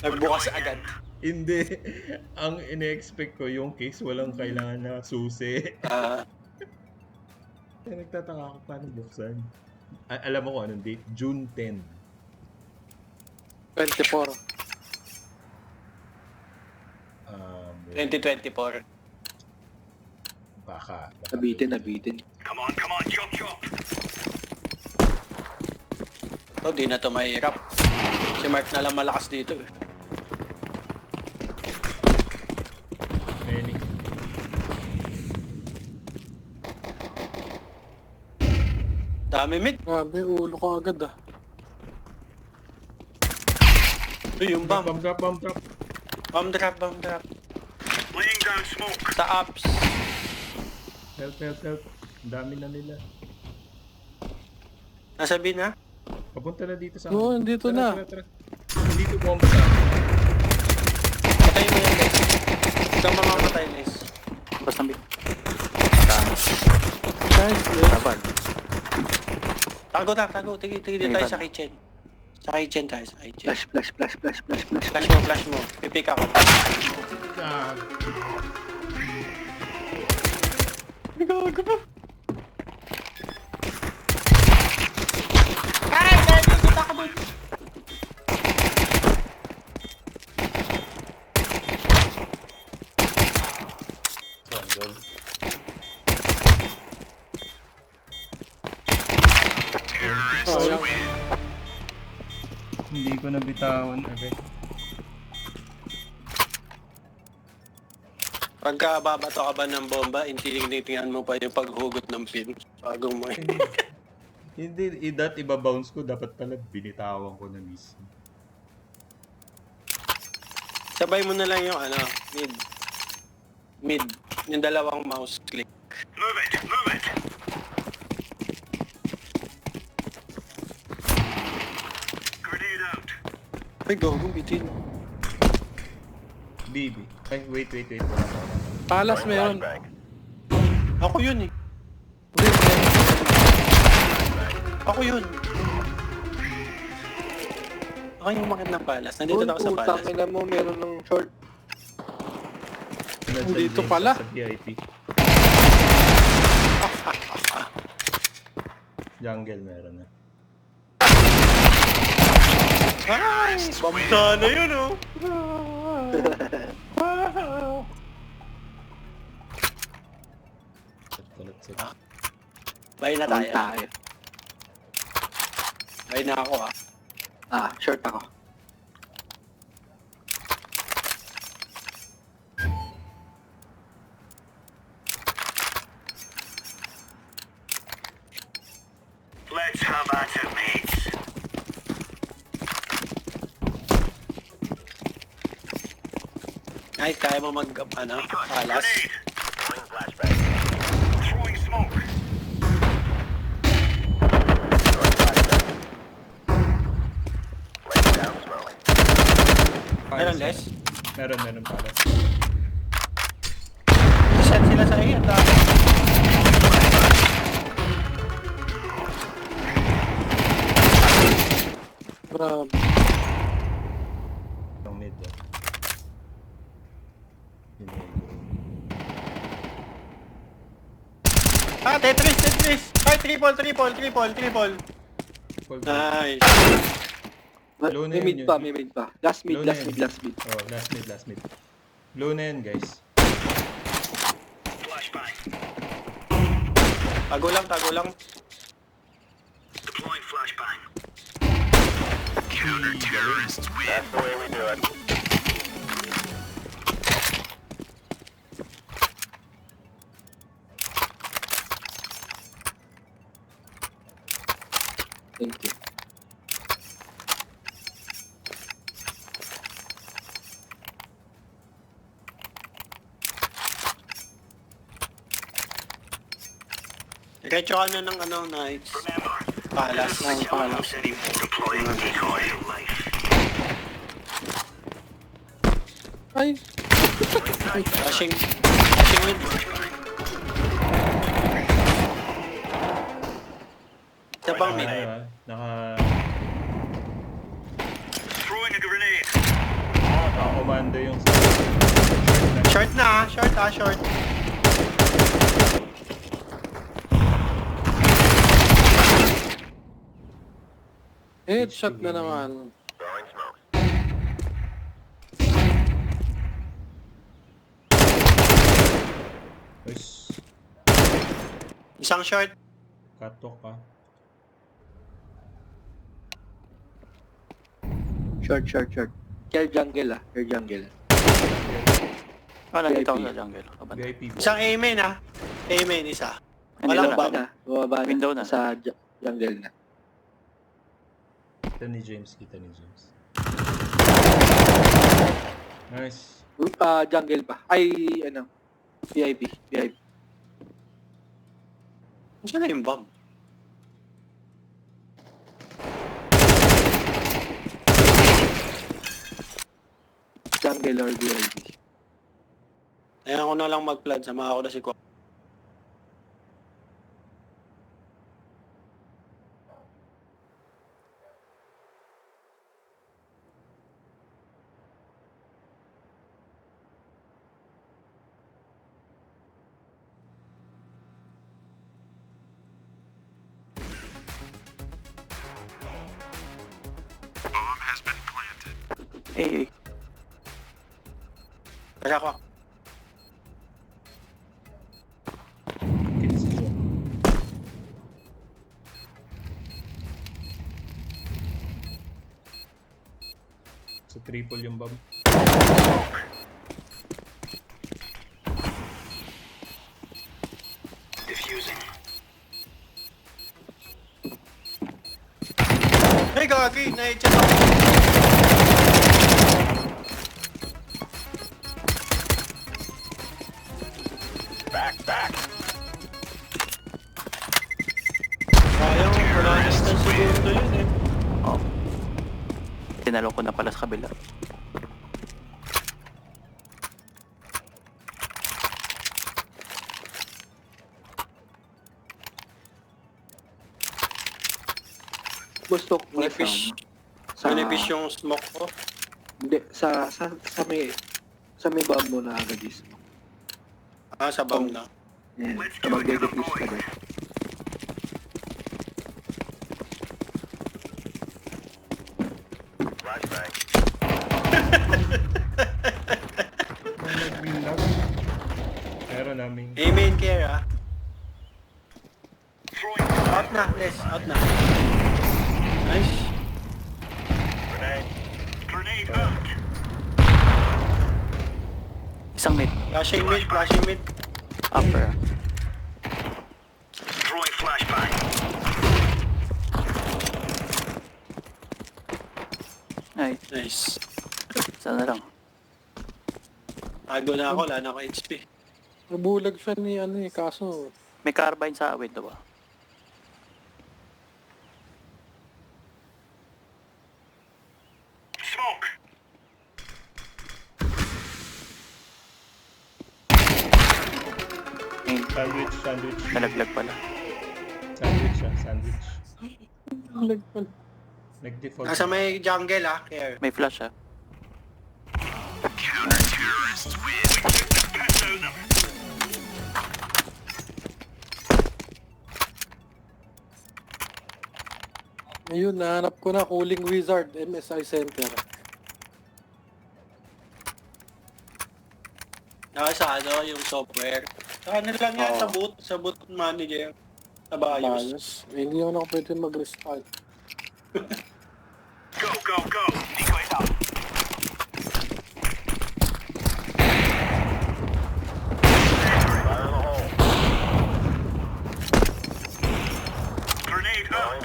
Nagbukas agad. Hindi. Ang ine-expect ko yung case walang kailangan na susi. Ah, Kaya nagtataka ako paano buksan. Alam mo kung anong date? June 10. 24. 2024. Baka. Nabitin. Oh, di na to mahirap. Si Mark na lang malakas dito eh. Many. Dami mid. Grabe, ulo ko agad ah. Uy, yung bomb. Bomb drop. Bomb drop. Sa ups. Help. Ang dami na nila. Nasa B na? Papunta na dito sa Oo, dito na. Tara. Dito bomba sa akin. Patay mo yan guys. Ikaw mamamatay guys. Basta may... Nice, yes. Laban. Tago. Tigil dito tayo sa kitchen. Sa kitchen tayo, sa kitchen. Flash. Flash mo. Pipick ako. Ah, Gago pa. jungle. Sayang. Hindi ko nabitawan agad. Pagka babato ka ba ng bomba, tinitingnan mo pa yung paghugot ng pin bago mo. Hindi, that iba-bounce ko. Dapat pala binitawan ko na mismo. Sabay mo na lang yung mid. Yung dalawang mouse click. Move it. Grenade out. Ay, gago, bitin. BB. Ay, wait. Palas meron. Ako yun eh. Ako yun. Ako yung umakit ng palas. Nandito na ako sa palas. Utang ina mo, meron ng short. Dito pala. Sa VIP. Jungle meron na. Ay! Bamta na yun oh! Set. Bye na Tayo. tayo. Bye na ako ah. Short ako. Let's have at it, mates. Ay, kaya mo palas. Grenade. Throwing smoke. Meron less? Meron pala. Set sila sa iyo. Dami. Grabe. Ang mid. Tetris! Ay, triple! Nice. Low na May yun, mid pa. Last mid. Low na yun. Oh, last mid. Low na yan, guys. Flashbang. Tago lang. Deploying flashbang. Counter-terrorists win. That's the way we do it. Thank you. Diretso ka na ng nights. Remember, Palas. palas anymore. Deploying decoy life. Ay, Flashing wind. Isa pang mid. Naka... Throwing a grenade. banda yung sa... Short na, short. Headshot na naman. Throwing smoke. Uys, Isang short. katok ka. Short. Care jungle ah. Care jungle. Oh, nandito ako VIP. sa jungle. Kabanda. VIP po. Isang amen ha. Amen isa. Nandito Walang na. bomb. Bumaba na. Window na. Sa jungle na. Kita ni James. Nice. Jungle pa. Ay, ano. VIP. Saan na yung bomb? Jungle or VIP. Ayan ko na lang mag-flood. Sama ako na si Kwa. Bomb has been planted. Eh, Kaya ako. Kita si John. Sa triple yung bomb. Diffusing. Hey, gagi! Na-headshot ako. Back. Sayang, wala na sa segundo yun eh. oh. Tinalo ko na pala sa kabila. Gusto ko Manipis. Manipis yung smoke ko. Hindi, sa may bomb mo na agad is. Ah, sa bomb na. Yan. Let's So, go get the magde-defuse ka boys. na. Flashbang. Meron namin. Amen care ah. Throwing Out na, yes, out na. Nice. grenade. Grenade out. Isang mid. Flashing mid. Upper. Throwing flashbang. Ay, Nice. isa na lang. Tago na ako, wala na ako HP. Nabulag siya ni kaso. May carbine sa window ba? Smoke. Main. Sandwich. Nalaglag pala. Sandwich. Bulag pa. Nag-default. Nasa may jungle ah, care. May flash ah. Counter-terrorists win. Pesto them. Ayun, nahanap ko na Cooling Wizard, MSI Center. Sa ano, yung software. Sa ano lang yan, sa boot manager. Sa BIOS. Ayos. Eh, hindi ako na pwede mag-restart. Go. Decoys out. Fire in the hole. Grenade out.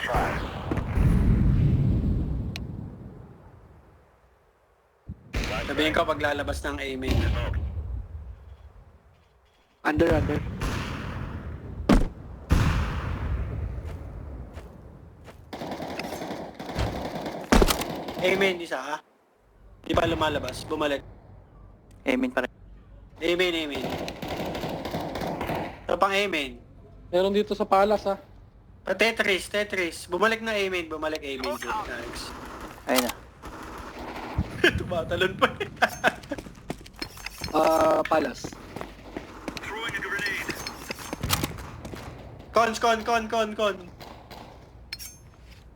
Sabihin ko paglalabas ng aiming. Under. Amen, isa ah. Di ba lumalabas? Bumalik. Aiming pa rin. Amen. Ito pang amen. Meron dito sa Palace ah. Tetris. Bumalik na amen. Nice. Ayun na. Tumatalon pa. Palas. Throwing a grenade. Con.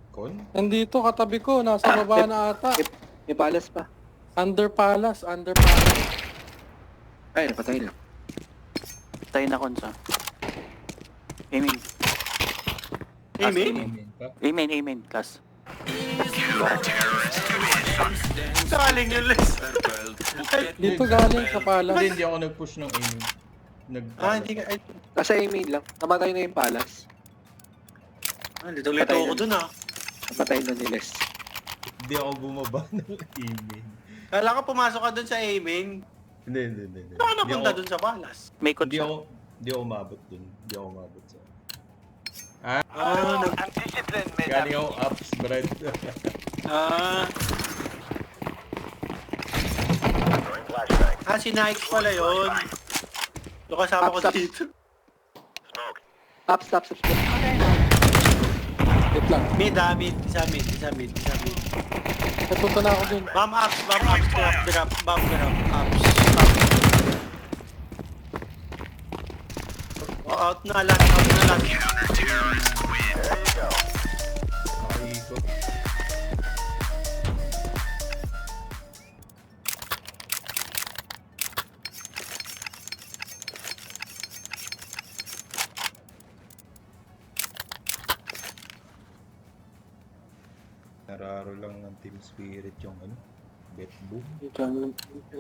Kon? Nandito, katabi ko. Nasa baba na ata. May palas pa. Under palace. Ay, napatay na. Tayo na konsa. Aiming. Aiming? Amen pa? Aiming. Class. Galing yung list. Dito galing sa palace. Hindi ako nag-push ng aiming. Hindi ka. Nasa email lang. Namatay na yung palas. Lito-lito Patay ako na. dun Napatay na ni Les. Hindi ako bumaba ng aiming. Kala ko pumasok ka dun sa aiming. Hindi. Baka Hindi napunta ako- dun sa balas. May Hindi konsa. ako umabot dun. Hindi ako umabot sa... I'm disciplined, mate. Galing ako ups, Brad. Throwing flashbang. Si Nikes pala yun. Yung kasama ko Stop. dito. Smoke. Stop. Wait lang. Mid. Isa mid. Napunta na ako dun. Bomb ups, drop, ups. Out na lang. There you go. Nakaikot. Nararo lang ng team spirit yung bet boom. Dito yung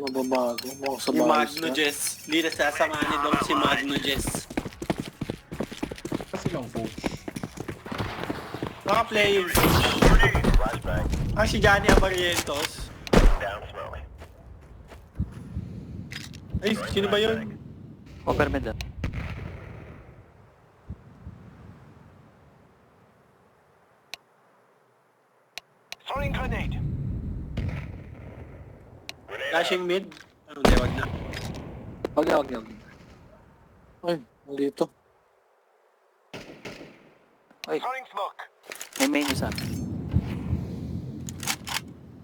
mababago. Mukhang sa Si balas Magno na. Jess. Hindi na sasamanin doon si Magno Jess. Kasi lang coach. Baka play yung... Flashbang. Si Johnny Abarientos. Down smoke. Ay, sino ba yun? Upper mid. Throwing grenade. Flashing mid? Hindi, wag na. Wag na. Ay, nandito. Ay, Throwing smoke. may main isa.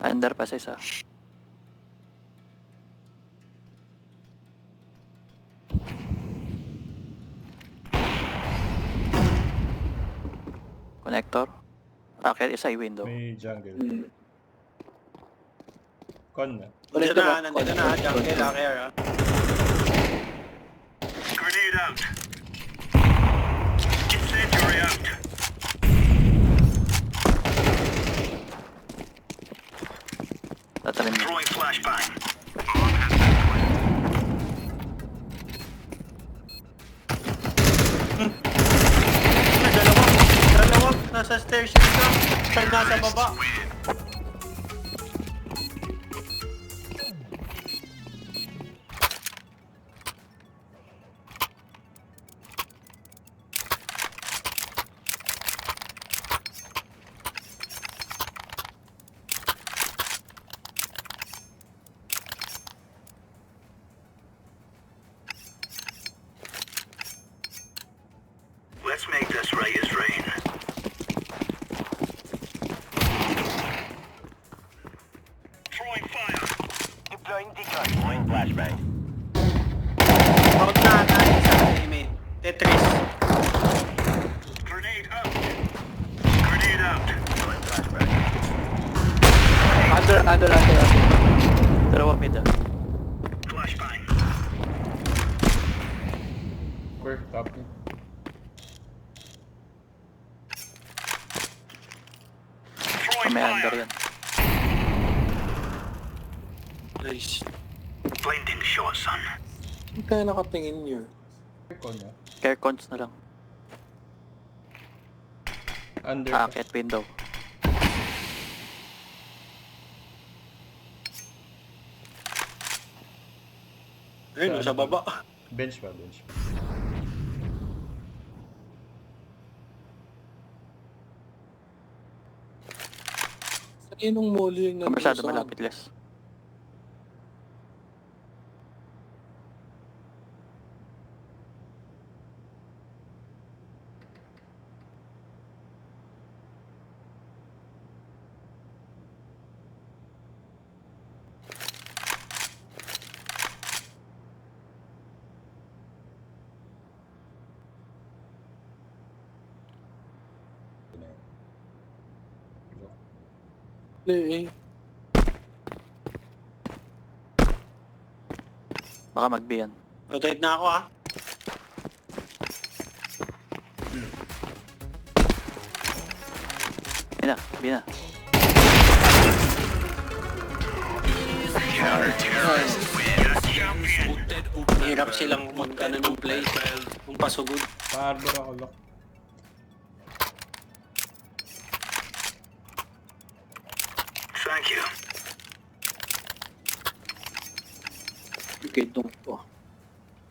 Under pa sa isa. Connector. Racket isa yung window. May jungle. Hmm. Con na. Nandito na, jungle, hacker ha. Grenade out. Incendiary out. Tatalim na. Throwing flashbang. Dalawa, nasa stairs dito. Third nasa baba. Let's make this Reyes rain. Throwing fire. Deploying decoy. Throwing flashbang. Out na, isa sa main. Tetris. Grenade out. Grenade out. Throwing flashbang. Under. Dalawa mid. Flashbang. Where? Top mid. Throwing May under fire. yan. Nice. Blinding shot, son. Hindi kaya nakatingin niyo. Con na. Care cons na lang. Under. Racket window. Ayun, sa baba. Bench pa. Kaninong muli yung nandun Masyado sa... malapit less. Eh, Baka mag-B yan. Rotate na ako, ha? B na, B na. Hirap silang magkano ng play. Kung pasugod. Pa-arbor ako, lock. Thank you. Okay, dong po.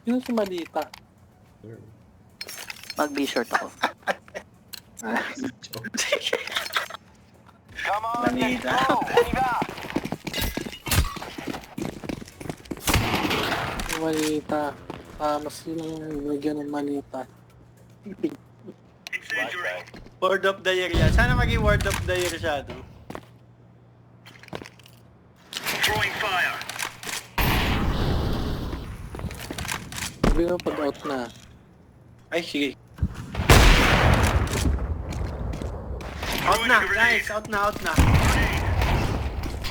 yun si Manita. Sure. Mag-B short ako. Come on, Manita. let's go. Move out. Si Manita. Tama silang bigyan ng Manita. Incendiary. Word of the year yan. Sana maging word of the year siya, no? Throwing fire. Sabi mo pag out na. Ay, sige. Out na, nice. Out na, out na.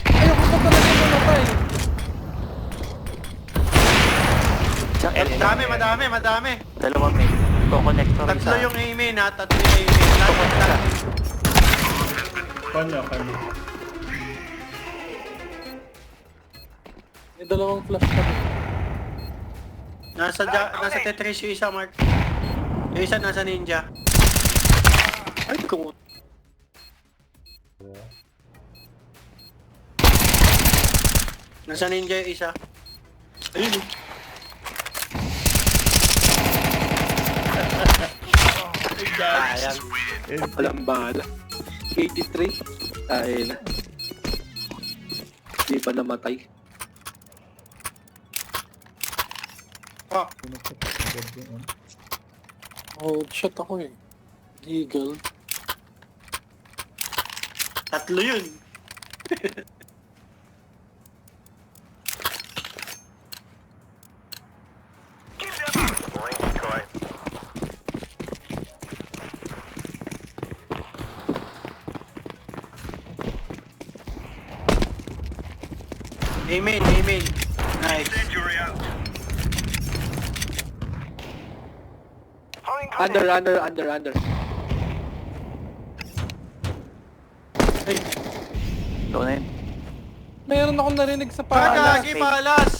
Ayoko pa talaga mamatay. Isang L. Madami. Dalawang main. Co-connector Tatlo isa. yung aiming, ha? Tatlo yung aiming. Kanya. May dalawang flash pa rin. Nasa Tetris yung isa, Mark. Yung isa nasa Ninja. Ay, kung... Nasa Ninja yung isa. Ayun. Sayang. Walang bala. 83. Ay na. Hindi pa namatay. Oh, Oh, shot ako eh. Eagle. tatlo yun. Ring decoy. Amen. Nice. Incendiary out. Throwing Under. Ay, Low na yun. Meron akong narinig sa pala. Pagagi, palas!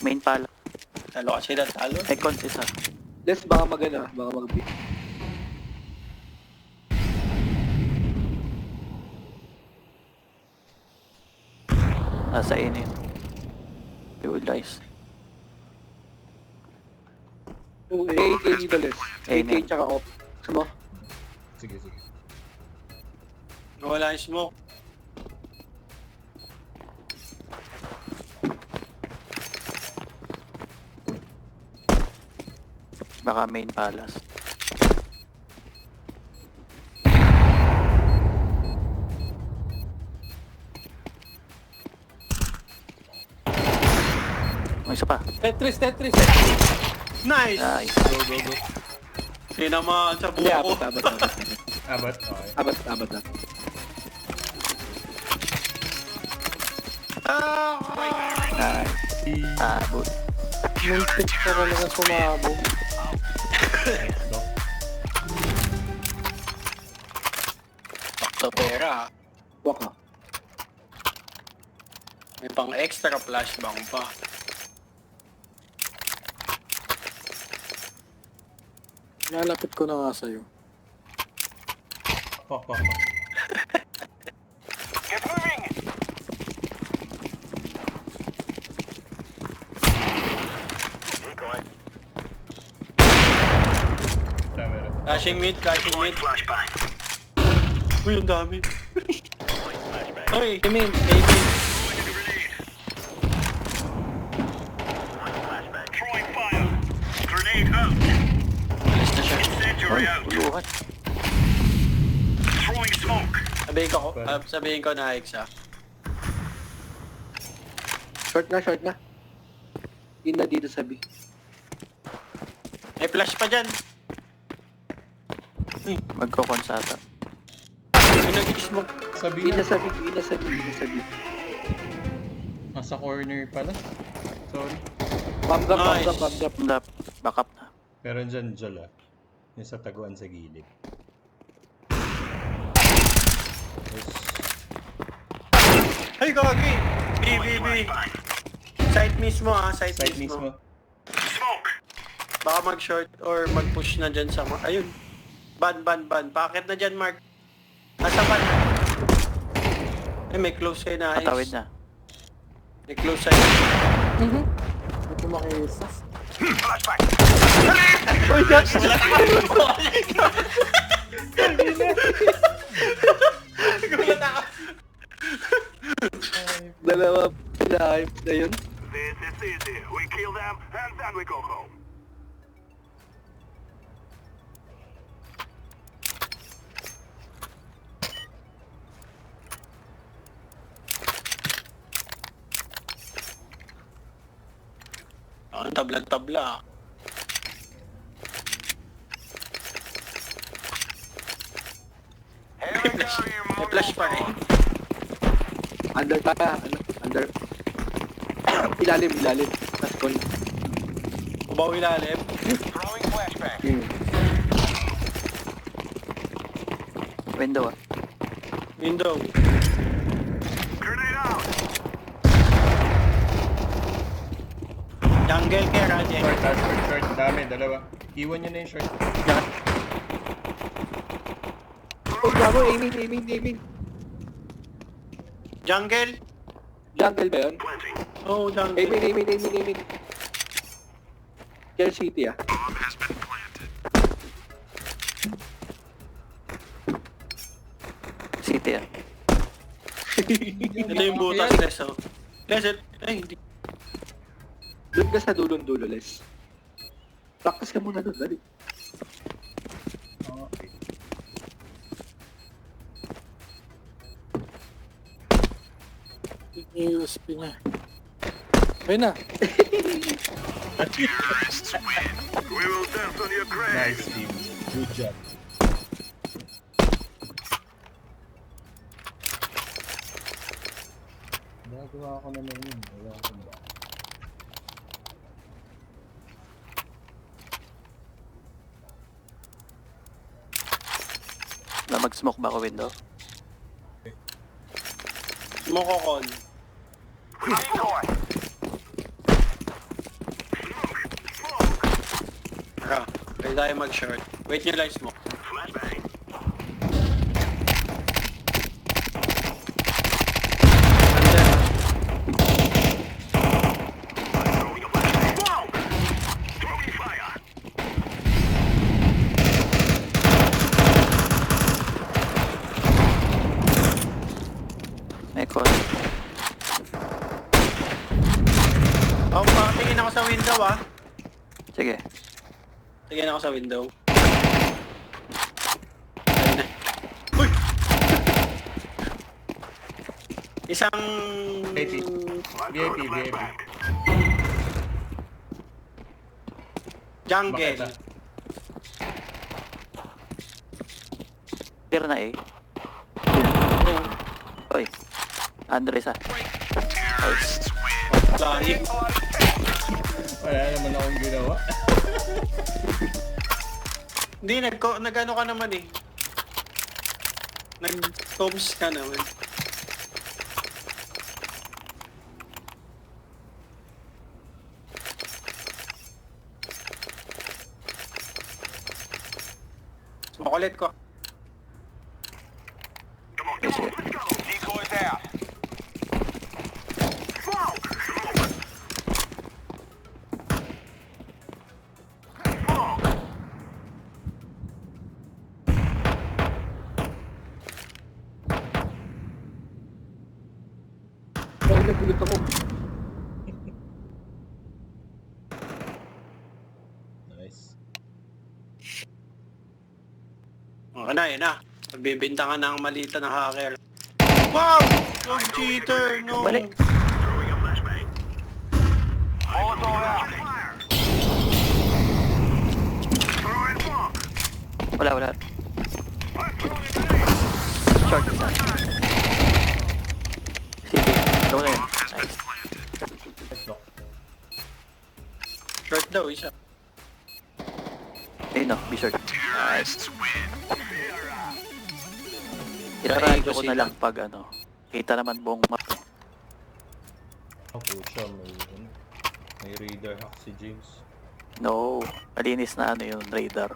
Main pala. Talo kasi na, talo. Econs isa. Les, baka magana. Baka mag-beat. Nasa A na yun. Fuel dice. AK dito, Les. Ay, AK na. tsaka off. Sama. Sige. Wala yung smoke. Baka main palace. May isa pa. Tetris. Nice! Nice. Go. Sinamaan sa Hindi, buko. abot. Abat? Okay. Abot na. Ah! Nice. Abot. Muntik ka talaga sumabog. Lock. Sakto pera. Waka. May pang extra flashbang pa. Lalapit ko na nga sa'yo. Fuck. Get moving. Decoy. Camera. Flashing mid. Flashbang. Uy, ang dami. Flashbang. Ay, amen. Flashbang. Throwing fire. Grenade out. Alis na siya. Incendiary out. Tuluhan. Throwing smoke. Sabihin ko na Hexa. Short na. Yun na dito sabi. May flash pa dyan. Magkokonsata. May nag-smoke. Sabi na. Inasabi. Nasa corner pala. Sorry. Pump up, Nice. pump up. Backup na. Pero dyan, Jol ah. Yung sa taguan sa gilid. Yes. Ay, gagi! B. Site mismo site Side mismo. mismo. Smoke. Baka mag-short or mag-push na dyan sa... Ayun. Ban. Bakit na dyan, Mark? Nasa ban. Ay, may close kayo na. Patawid na. May close sa'yo. Ito makisa. Flashback. Dalawa pinahype na yun. This is easy. We kill them and then we go home. Tabla. Here we go, you May flash pa eh. Under tayo. Under. Ilalim. Last call. Ubaw ilalim. Throwing flashbang. Window ah. Window. Grenade out. Jungle care, Rajen. Short. Dami, dalawa. Iwan nyo na yung short. Oh, bravo. Aiming. Jungle? Jungle ba yun? Plenty. Oh, jungle. Aiming. Care City ah. Bomb has been planted. City ah. Ito yung butas, Les, oh. Les, ay, hindi. Doon ka sa dulong-dulo, Les. Practice ka muna doon, dali. Okay. Yung USP niya. Ayun na. Terrorists win. We will dance on your grave. Nice team. Good job. Nagawa ko naman yun. Wala akong ba. Mag-smoke ba ako window? Mokokon. Decoy. Tara, pwede tayo mag-short. Wait nyo lang smoke. Flashbang. Under. Throwing a flashbang. Wow. Throwing fire. May call. Oh, patingin ako sa window, Sige. Tingin ako sa window. Ayun na. Uy! Isang... VIP. VIP. Jungle. Bakit ah? Tira na eh. Oy. Andres ah. Dahil. Wala naman akong ginawa. Hindi, nag-ano ka naman eh. Nag-combs ka naman. Makulit ko. Come on, let's go. Decoys out. Smoke. Smoke. Bakit nagulat ako? Nice. Okay na, yun na. Nagbibintangan na ang malita ng hacker. Wow! No cheater, no! Balik. Throwing a flashbang. Molotov out. Fire. Throwing smoke. Wala. I'm throwing a grenade. Short isa. daw, isa. Ayun no, be sure. Terrorists win. Iraradyo ko na lang pag ano. Kita naman buong map. Oh, pucha, may radar hack si James. No, malinis na ano yung radar.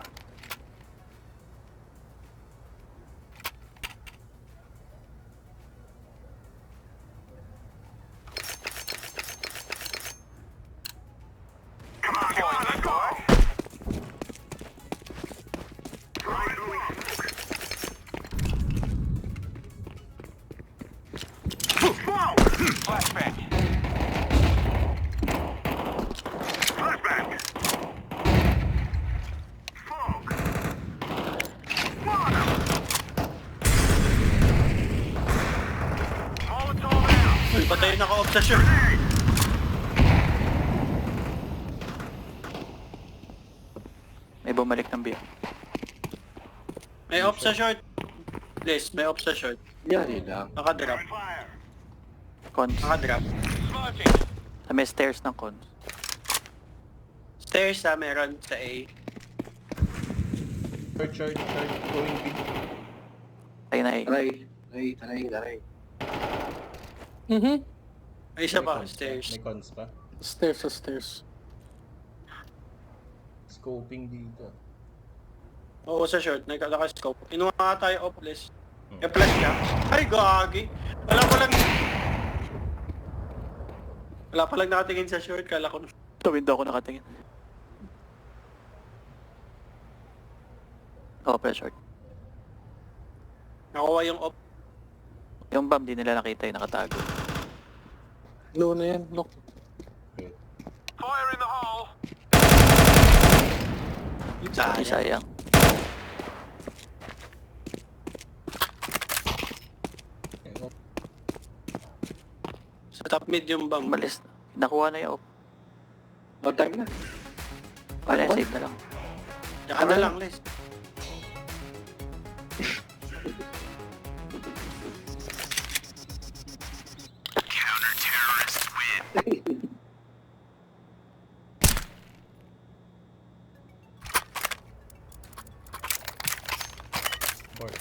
Come on, let's go. Flashbang. Flashbang. Smoke. Water. Molotov out. Uy, patay naka-off sa short. May bumalik ng biya. May off sa short. Liz, may off sa short. Yari lang. Naka-drop. Fire. Cons. Naka-drop. Smoking. May stairs ng cons. Stairs na meron sa A. Charge, going B. Ayun na eh. Taray. Mhm. May isa May pa, cons stairs. May cons pa. Stairs sa stairs. Scoping dito. Oo, sa short. Naka-scope. Inuha nga tayo off list. Hmm. E-flash niya. Ay, gagi. Wala pa lang nakatingin sa short. Kala ko. Sa window ako nakatingin. Open short. Nakuha yung off. Yung bomb di nila nakita yung nakatago. Low na yan. Look. Fire in the hole. Ay, sayang. Sa top mid yung bomb. Malis. Nakuha na yung op. On time na. Wala, save na lang. Tsaka na lang, Liz. Counter-terrorists win. Board.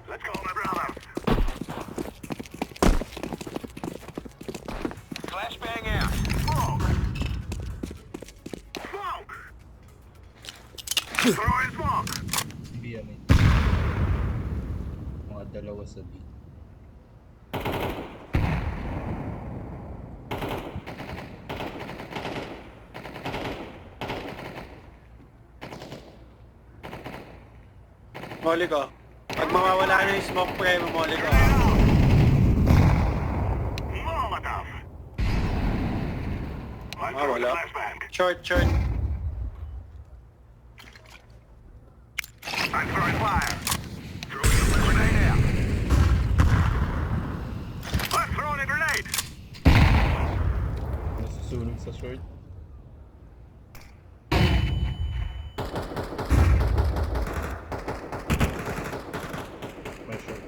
Let's go, my brother. Flashbang out. Smoke. Smoke. Throwing smoke. B yan eh. Mga dalawa sa B. Moli ko. Pag mawawala na yung smoke pre, mamoli ko. Molotov. I'm Ah, throwing wala. flashbang. Short. I'm throwing fire. Throwing a grenade out. I'm throwing a grenade. Nasusunog sa short. May short.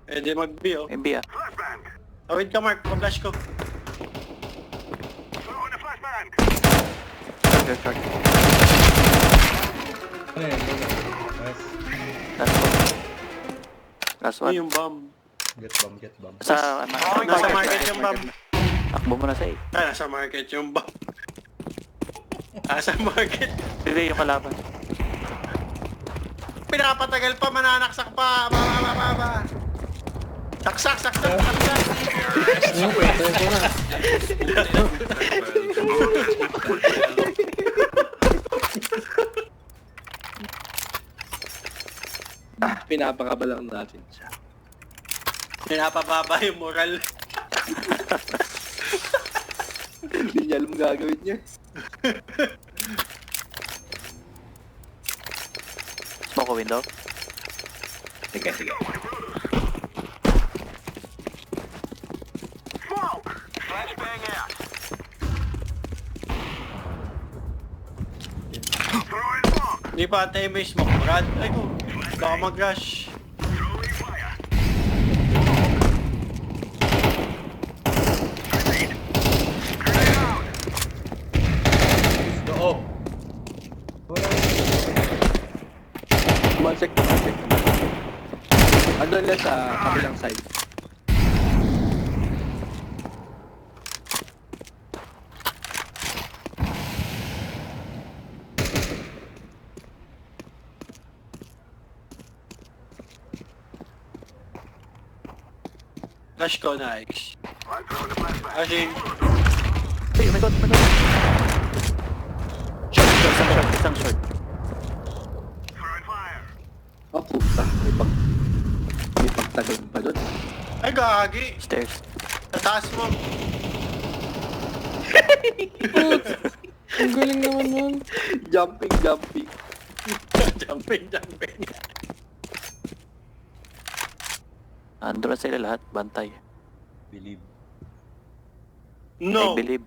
Pwede mag-B oh. May biya. Flashbang. Tawid ka Mark, pa-flash ko. Throwing a flashbang. Short. Ano yan? Nice. Last Ano one. yung bomb? Get bomb. Sa Nasa market yung bomb. Takbo mo na sa A. Ah, nasa market yung bomb. Nasa market. Hindi yung kalaban. Pinapatagal pa, mananaksak pa. Ba. Saksak. Ayun, patay ko na. Pinapakabalang natin siya. Pinapababa yung moral. Hindi niya alam gagawin niya. Smoke ko window. Sige. Hindi pa tayo may smoke, Brad. Ay ko, baka mag-rush. Throwing fire. Grenade out. Loob. Tumalsik. Andun lang sa kabilang side. Rush ko na, Ix. I'm throwing the flashbang. Rushing. Hey, oh my god, oh my god. Isang short. Throwing fire. Oh, puta. May pagtagal pa doon. Ay, gagi. Stairs. Sa taas mo. Ang galing naman nun. Jumping. Jumping. Andun na sila lahat, bantay. Believe. No. I believe.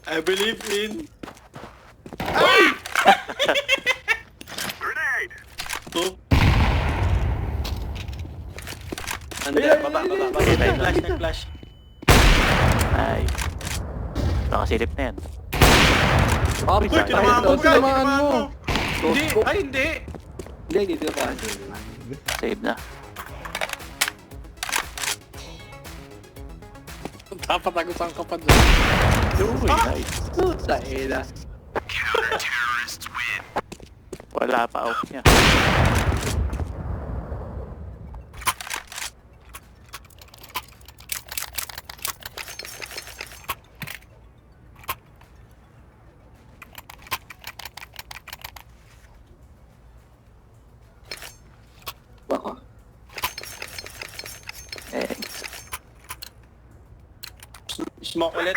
I believe in... Grenade. Oh. Anda, baba. Nag-flash. Ay. Nakasilip na yan. Oh, Uy, sorry. tinamaan mo, Brad. tinamaan Tinamaan mo. mo. Hindi. Ay, hindi. Hindi ba? Save na. Papatagusan ka pa dyan. Uy, nice. Puta, ina. Wala pa out niya. Baka. Eh, Smoke ulit.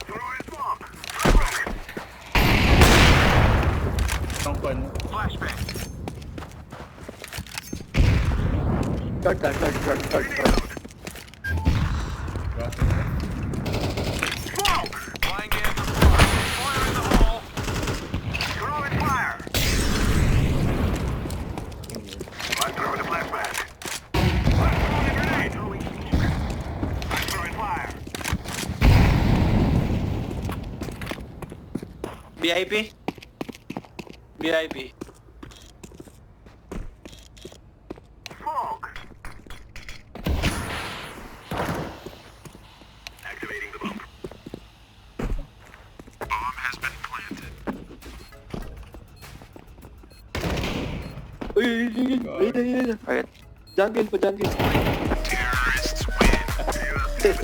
Throwing smoke. Tangkan. Flashbang. Short. Smoke. Flying in. Fire in the hole. Throwing fire. I'm throwing a flashbang. I'm throwing a grenade. I'm throwing fire. VIP. Smoke. Activating the bomb. Bomb has been planted. Ayun. alright. Jungle. Terrorists win.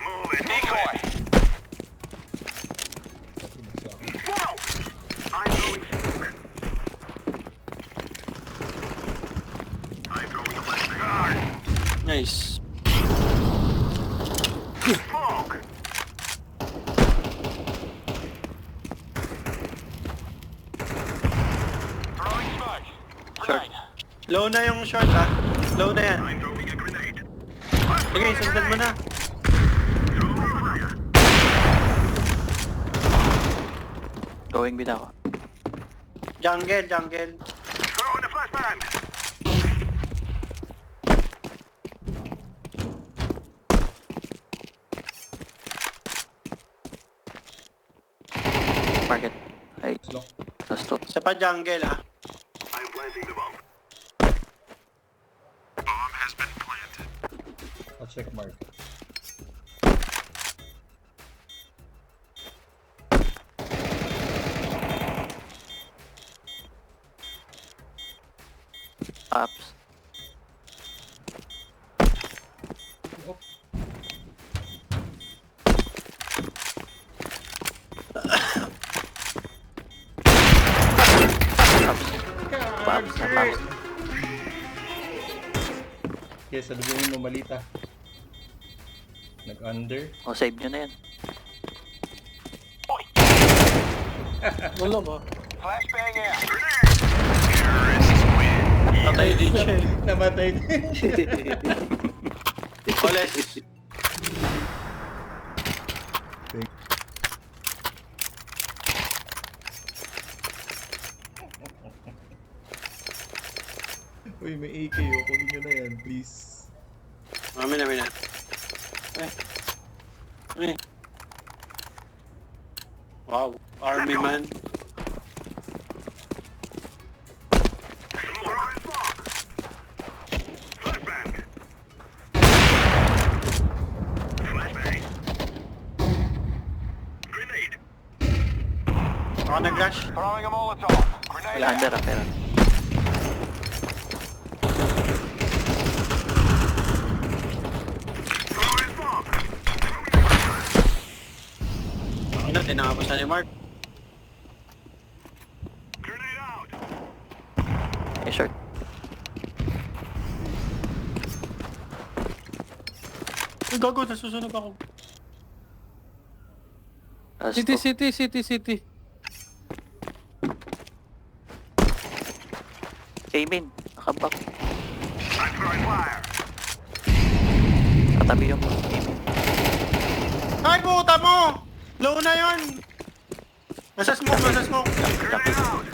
Moving. Decoy. Smoke. I'm throwing smoke. I'm throwing a flashbang. Nice. Smoke. Throwing smoke. Short. Low na yung short, ha? Low na yan. I'm throwing a grenade. Sige, sundan mo na. Throwing fire. Going mid ako. Jungle. Throwing a flashbang. Market. Ay, Lock. nasto. Sa pa jungle, ha? I'm planting the bomb. Bomb has been planted. I'll check mark. Ups. Ups. Ups. Kaya salubungin mo malita. Nag-under. O, save nyo na yan. Wala ba? Flashbang out. Patay din siya eh. Namatay din. Oles. Uy, may AK oh. Kunin nyo na yan, please. Amin na. Eh. Wow, army man. Throwing smoke. Flashbang. Flashbang. Grenade. Ako nag-rush. Throwing a Molotov. Grenade Wala under ah, pero. Throwing smoke. Ano, tinakapasan ni Mark. Grenade out. Eh, short. Ay, gago, nasusunog ako. Tapos City. Aiming. Nakabak. I'm throwing fire. Katabi yung aiming. Ay, puta mo! Low na yun! Nasa smoke. Grenade out.